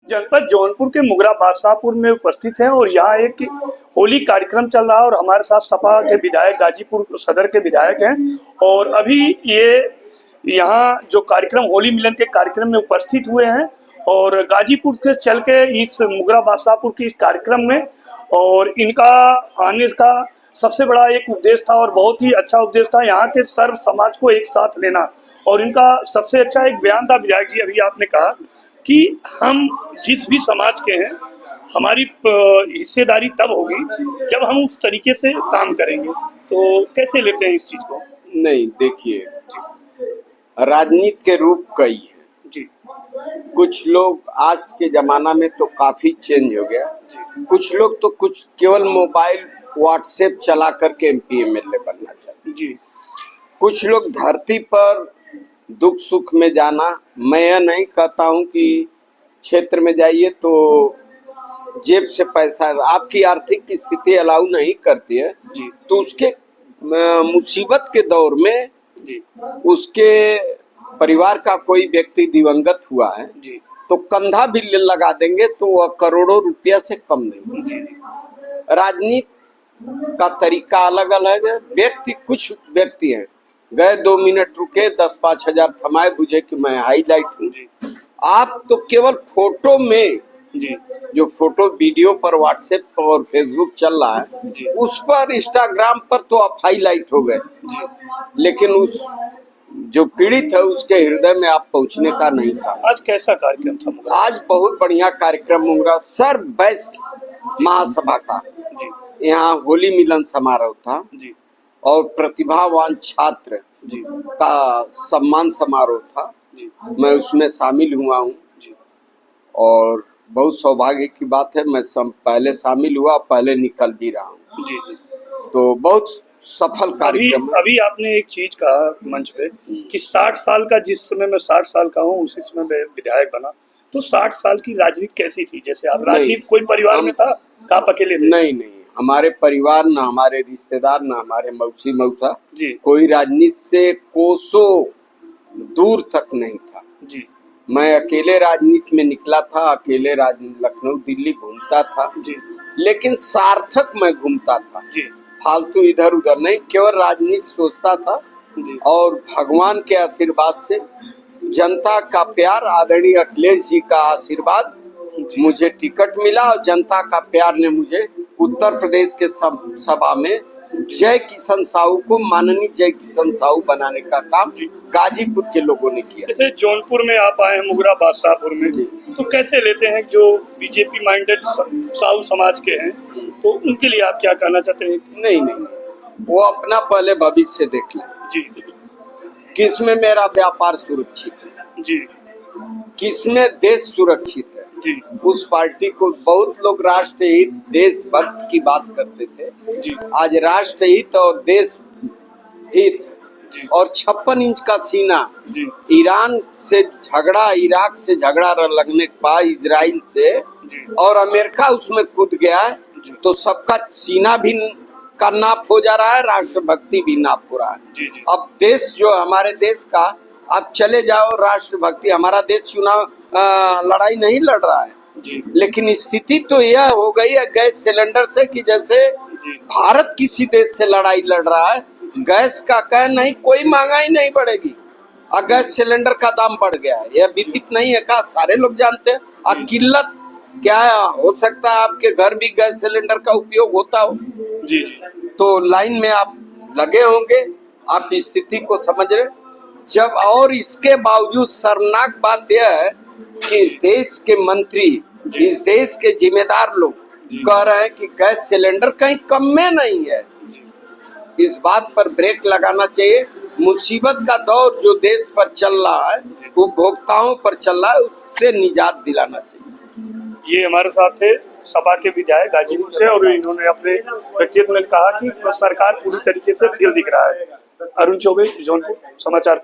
जनपद जौनपुर के मुगरा बादशाहपुर में उपस्थित हैं और यहाँ एक होली कार्यक्रम चल रहा है और हमारे साथ सपा के विधायक गाजीपुर सदर के विधायक हैं और अभी ये यहाँ जो कार्यक्रम होली मिलन के कार्यक्रम में उपस्थित हुए हैं और गाजीपुर के चल के इस मुगरा बादशाहपुर के इस कार्यक्रम में और इनका आने का सबसे बड़ा एक उद्देश्य था और बहुत ही अच्छा उद्देश्य था यहाँ के सर्व समाज को एक साथ लेना। और इनका सबसे अच्छा एक बयान था विधायक जी, अभी आपने कहा कि हम जिस भी समाज के हैं हमारी हिस्सेदारी तब होगी जब हम उस तरीके से काम करेंगे। तो कैसे लेते हैं इस चीज को? नहीं, देखिए, राजनीति के रूप कई है जी। कुछ लोग आज के जमाना में तो काफी चेंज हो गया, कुछ लोग तो कुछ केवल मोबाइल व्हाट्सएप चला करके एमपी एमएलए बनना चाहते जी। कुछ लोग धरती पर दुख सुख में जाना, मैं यह नहीं कहता हूं कि क्षेत्र में जाइए तो जेब से पैसा, आपकी आर्थिक स्थिति अलाउ नहीं करती है जी। तो उसके मुसीबत के दौर में जी। उसके परिवार का कोई व्यक्ति दिवंगत हुआ है जी। तो कंधा भी लगा देंगे तो वह करोड़ों रुपया से कम नहीं। राजनीति का तरीका अलग अलग है। कुछ व्यक्ति हैं, गए 2 मिनट रुके, 10-5 हजार थमाए, बुझे कि मैं हाईलाइट हूँ। आप तो केवल फोटो में जी। जो फोटो वीडियो पर व्हाट्सएप और फेसबुक चल रहा है जी। उस पर इंस्टाग्राम पर तो आप हाईलाइट हो गए, लेकिन उस जो पीड़ित है उसके हृदय में आप पहुंचने का नहीं था। आज कैसा कार्यक्रम था? आज बहुत बढ़िया कार्यक्रम मुगरा सर्व वैश्य महासभा का यहाँ होली मिलन समारोह था जी। और प्रतिभावान छात्र जी। का सम्मान समारोह था जी। मैं उसमें शामिल हुआ हूँ और बहुत सौभाग्य की बात है, मैं पहले शामिल हुआ, पहले निकल भी रहा हूँ। तो बहुत सफल कार्यक्रम। अभी आपने एक चीज कहा मंच पे कि 60 साल का, जिस समय मैं 60 साल का हूँ उसी समय मैं विधायक बना, तो 60 साल की राजनीति कैसी थी? जैसे आप राजनीति कोई परिवार में था, आप अकेले थे? नहीं, हमारे परिवार, ना हमारे रिश्तेदार, ना हमारे मौसी मौसा कोई राजनीति से कोसों दूर तक नहीं था जी। मैं अकेले राजनीति में निकला था, अकेले लखनऊ दिल्ली घूमता था जी। लेकिन सार्थक मैं घूमता था जी। फालतू इधर उधर नहीं, केवल राजनीति सोचता था जी। और भगवान के आशीर्वाद से, जनता का प्यार, आदरणीय अखिलेश जी का आशीर्वाद, मुझे टिकट मिला और जनता का प्यार ने मुझे उत्तर प्रदेश के सभा में जय किशन साहू को माननीय जय किशन साहू बनाने का काम गाजीपुर के लोगों ने किया। जैसे जौनपुर में आप आए हैं, मुगरा बादशाहपुर में, तो कैसे लेते हैं जो बीजेपी माइंडेड साहू समाज के हैं, तो उनके लिए आप क्या कहना चाहते हैं? नहीं, वो अपना पहले भविष्य देख लें जी। किसमें मेरा व्यापार सुरक्षित है जी, किसमें देश सुरक्षित है जी। उस पार्टी को बहुत लोग राष्ट्र हित, देशभक्त की बात करते थे जी। आज राष्ट्र हित और देश हित जी। और 56 इंच का सीना जी। ईरान से झगड़ा, इराक से झगड़ा लगने के बाद इजराइल से जी। और अमेरिका उसमें कूद गया है तो सबका सीना भी का नाप हो जा रहा है, राष्ट्रभक्ति भी नाप हो रहा है जी। अब देश जो हमारे देश का, आप चले जाओ राष्ट्रभक्ति, हमारा देश चुनाव लड़ाई नहीं लड़ रहा है जी। लेकिन स्थिति तो यह हो गई है गैस सिलेंडर से कि जैसे भारत किसी देश से लड़ाई लड़ रहा है। गैस का कह नहीं, कोई महंगाई नहीं बढ़ेगी और गैस सिलेंडर का दाम बढ़ गया है, यह विदित नहीं है का सारे लोग जानते हैं। और किल्लत क्या हो सकता है, आपके घर भी गैस सिलेंडर का उपयोग होता हो जी। तो लाइन में आप लगे होंगे, आप स्थिति को समझ रहे जब। और इसके बावजूद शर्मनाक बात यह है कि इस देश के मंत्री, इस देश के जिम्मेदार लोग कह रहे हैं कि गैस सिलेंडर कहीं कम में नहीं है। इस बात पर ब्रेक लगाना चाहिए। मुसीबत का दौर जो देश पर चल रहा है, उपभोक्ताओं पर चल रहा है, उससे निजात दिलाना चाहिए। ये हमारे साथ थे सपा के विधायक गाजीपुर के और इन्होंने अपने व्यक्तित्व में कहा कि सरकार पूरी तरीके से फेल दिख रहा है। अरुण चौबे, जौनपुर समाचार।